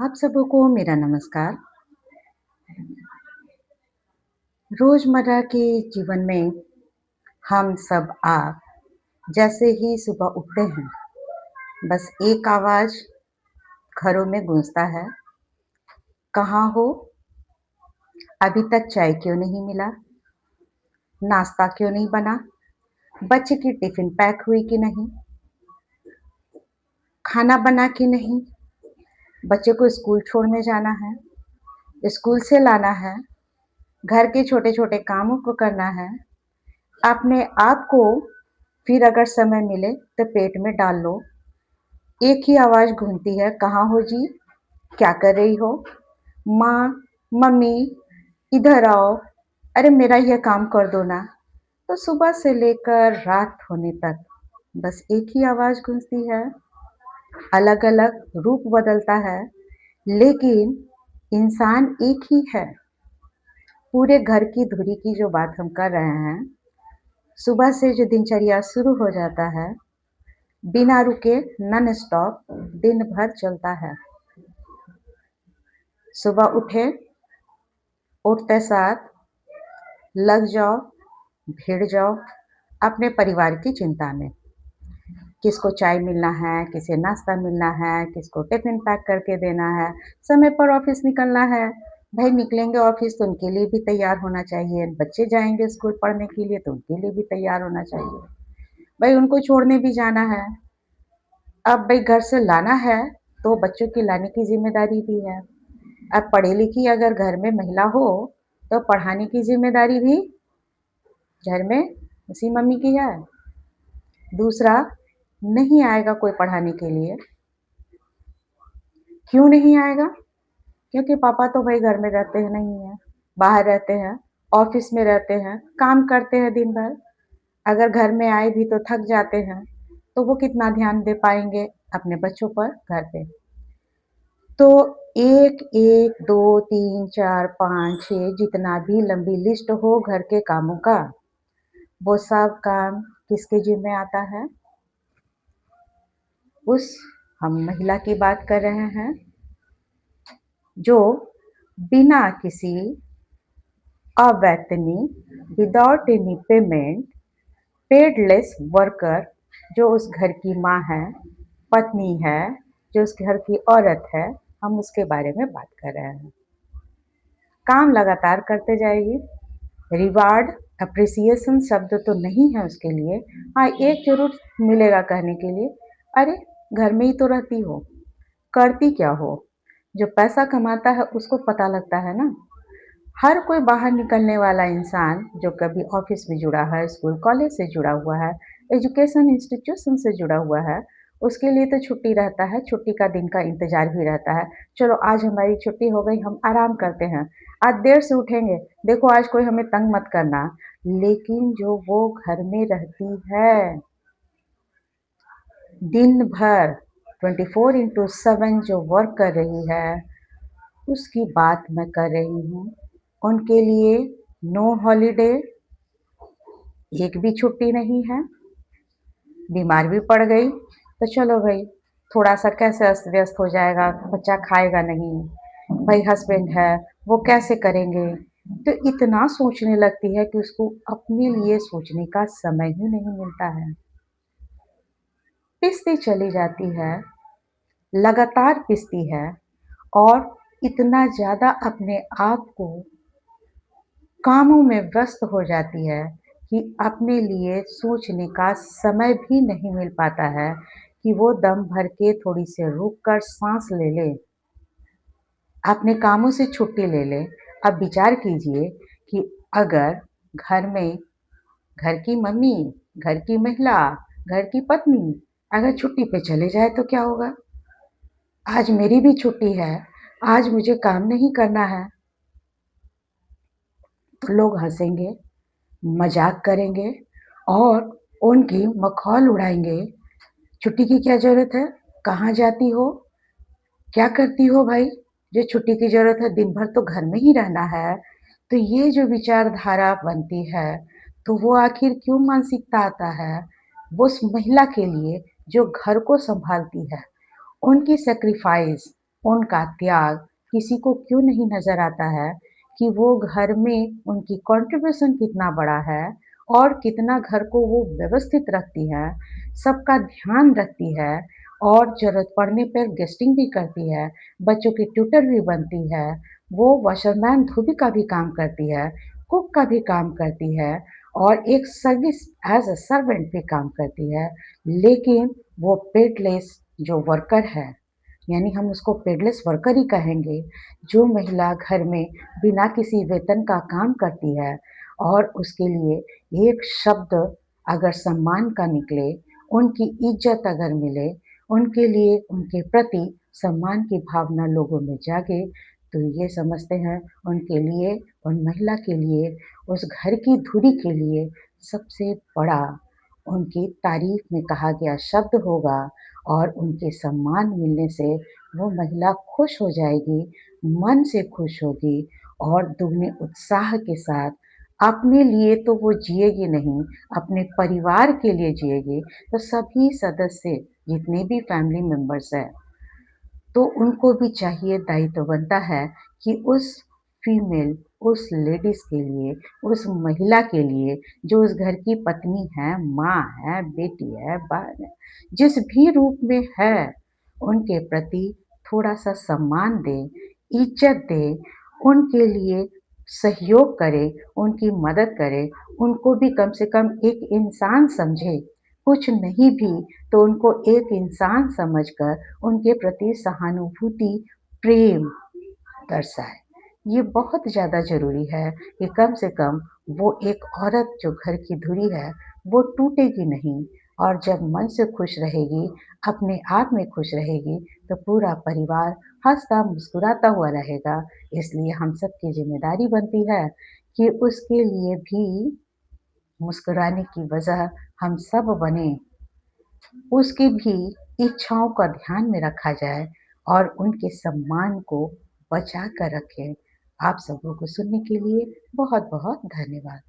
आप सबको मेरा नमस्कार। रोज़मर्रा के जीवन में हम सब आप जैसे ही सुबह उठते हैं, बस एक आवाज़ घरों में गूँजता है, "कहाँ हो? अभी तक चाय क्यों नहीं मिला? नाश्ता क्यों नहीं बना? बच्चे की टिफ़िन पैक हुई कि नहीं? खाना बना कि नहीं? बच्चे को स्कूल छोड़ने जाना है, स्कूल से लाना है, घर के छोटे-छोटे कामों को करना है।" अपने आप को फिर अगर समय मिले तो पेट में डाल लो। एक ही आवाज़ गूंजती है, "कहाँ हो जी? क्या कर रही हो? माँ, मम्मी, इधर आओ। अरे मेरा ये काम कर दो ना।" तो सुबह से लेकर रात होने तक बस एक ही आवाज़ गूंजती है, अलग-अलग रूप बदलता है, लेकिन इंसान एक ही है। पूरे घर की धुरी की जो बात हम कर रहे हैं, सुबह से जो दिनचर्या शुरू हो जाता है, बिना रुके नॉन स्टॉप दिन भर चलता है। सुबह उठे, उठते साथ लग जाओ, भिड़ जाओ अपने परिवार की चिंता में। किसको चाय मिलना है, किसे नाश्ता मिलना है, किसको टिफ़िन पैक करके देना है, समय पर ऑफ़िस निकलना है। भई निकलेंगे ऑफ़िस तो उनके लिए भी तैयार होना चाहिए, बच्चे जाएँगे स्कूल पढ़ने के लिए तो उनके लिए भी तैयार होना चाहिए। भई उनको छोड़ने भी जाना है। अब भई घर से लाना है, तो बच्चों की लाने की ज़िम्मेदारी भी है। अब पढ़ी-लिखी अगर घर में महिला हो, तो पढ़ाने की ज़िम्मेदारी भी घर में उसी मम्मी की है। दूसरा, नहीं आएगा कोई पढ़ाने के लिए, क्यों नहीं आएगा? क्योंकि पापा तो भई घर में रहते हैं नहीं हैं, बाहर रहते हैं, ऑफ़िस में रहते हैं, काम करते हैं दिन भर। अगर घर में आए भी तो थक जाते हैं, तो वो कितना ध्यान दे पाएँगे अपने बच्चों पर घर पे। तो 1, 1, 2, 3, 4, 5, 6 जितना भी लंबी लिस्ट हो घर के कामों का, वो सब काम किसके ज़िम्मे आता है? उस हम महिला की बात कर रहे हैं, जो बिना किसी अवैतनिक विदाउट एनी पेमेंट पेडलेस वर्कर जो उस घर की माँ है, पत्नी है, जो उस घर की औरत है, हम उसके बारे में बात कर रहे हैं। काम लगातार करते जाएगी, रिवार्ड, एप्रिसिएशन शब्द तो नहीं है उसके लिए। हाँ, एक ज़रूर मिलेगा कहने के लिए, "अरे! घर में ही तो रहती हो, करती क्या हो?" जो पैसा कमाता है उसको पता लगता है ना। हर कोई बाहर निकलने वाला इंसान जो कभी ऑफ़िस में जुड़ा है, स्कूल कॉलेज से जुड़ा हुआ है, एजुकेशन इंस्टीट्यूशन से जुड़ा हुआ है, उसके लिए तो छुट्टी रहता है, छुट्टी का दिन का इंतज़ार भी रहता है। चलो आज हमारी छुट्टी हो गई, हम आराम करते हैं। आज देर से उठेंगे, देखो आज कोई हमें तंग मत करना। लेकिन जो वो घर में रहती है, दिन भर 24/7 जो वर्क कर रही है, उसकी बात मैं कर रही हूँ। उनके लिए नो हॉलिडे, एक भी छुट्टी नहीं है। बीमार भी पड़ गई, तो चलो भई, थोड़ा-सा कैसे अस्त-व्यस्त हो जाएगा, बच्चा खाएगा नहीं, भई हस्बैंड है, वो कैसे करेंगे? तो इतना सोचने लगती है कि उसको अपने लिए सोचने का समय ही नहीं मिलता है। पिसती चली जाती है, लगातार पिसती है और इतना ज़्यादा अपने आप को कामों में व्यस्त हो जाती है कि अपने लिए सोचने का समय भी नहीं मिल पाता है कि वो दम भर के थोड़ी सी रुक कर साँस ले ले, अपने कामों से छुट्टी ले ले। अब विचार कीजिए कि अगर घर में घर की मम्मी, घर की महिला, घर की पत्नी अगर छुट्टी पे चले जाए तो क्या होगा? आज मेरी भी छुट्टी है, आज मुझे काम नहीं करना है, तो लोग हँसेंगे, मज़ाक करेंगे और उनकी मखौल उड़ाएँगे। छुट्टी की क्या ज़रूरत है? कहाँ जाती हो? क्या करती हो भाई? जो छुट्टी की ज़रूरत है, दिन भर तो घर में ही रहना है। तो ये जो विचारधारा बनती है, तो वो आखिर क्यों मानसिकता आता है? वो उस महिला के लिए जो घर को सँभालती है, उनकी सैक्रिफ़ाइस, उनका त्याग किसी को क्यों नहीं नज़र आता है कि वो घर में उनकी कंट्रीब्यूशन कितना बड़ा है और कितना घर को वो व्यवस्थित रखती है, सबका ध्यान रखती है और ज़रूरत पड़ने पर गेस्टिंग भी करती है, बच्चों की ट्यूटर भी बनती है, वो वॉशरमैन धोबी का भी काम करती है, कुक का भी काम करती है और एक सर्विस एज़ अ सर्वेंट भी काम करती है। लेकिन वो पेडलेस जो वर्कर है, यानी हम उसको पेडलेस वर्कर ही कहेंगे, जो महिला घर में बिना किसी वेतन का काम करती है और उसके लिए एक शब्द अगर सम्मान का निकले, उनकी इज़्ज़त अगर मिले, उनके लिए उनके प्रति सम्मान की भावना लोगों में जागे, तो ये समझते हैं उनके लिए, उन महिला के लिए, उस घर की धुरी के लिए सबसे बड़ा उनकी तारीफ़ में कहा गया शब्द होगा और उनके सम्मान मिलने से वो महिला खुश हो जाएगी, मन से खुश होगी और दुगने उत्साह के साथ अपने लिए तो वो जिएगी नहीं, अपने परिवार के लिए जिएगी, तो सभी सदस्य जितने भी फैमिली मेंबर्स हैं तो उनको भी चाहिए दायित्व बनता है कि उस फीमेल, उस लेडीज़ के लिए, उस महिला के लिए जो उस घर की पत्नी है, माँ है, बेटी है, बहन है, जिस भी रूप में है, उनके प्रति थोड़ा-सा सम्मान दें, इज़्ज़त दें, उनके लिए सहयोग करें, उनकी मदद करें, उनको भी कम से कम एक इंसान समझें, कुछ नहीं भी तो उनको एक इंसान समझकर उनके प्रति सहानुभूति, प्रेम दर्शाएँ। ये बहुत ज़्यादा ज़रूरी है कि कम से कम वो एक औरत जो घर की धुरी है, वो टूटेगी नहीं और जब मन से खुश रहेगी, अपने आप में खुश रहेगी, तो पूरा परिवार हँसता-मुस्कुराता हुआ रहेगा। इसलिए हम सबकी ज़िम्मेदारी बनती है कि उसके लिए भी मुस्कुराने की वजह हम सब बनें। उसकी भी इच्छाओं का ध्यान में रखा जाए और उनके सम्मान को बचा कर रखें। आप सबों को सुनने के लिए बहुत-बहुत धन्यवाद।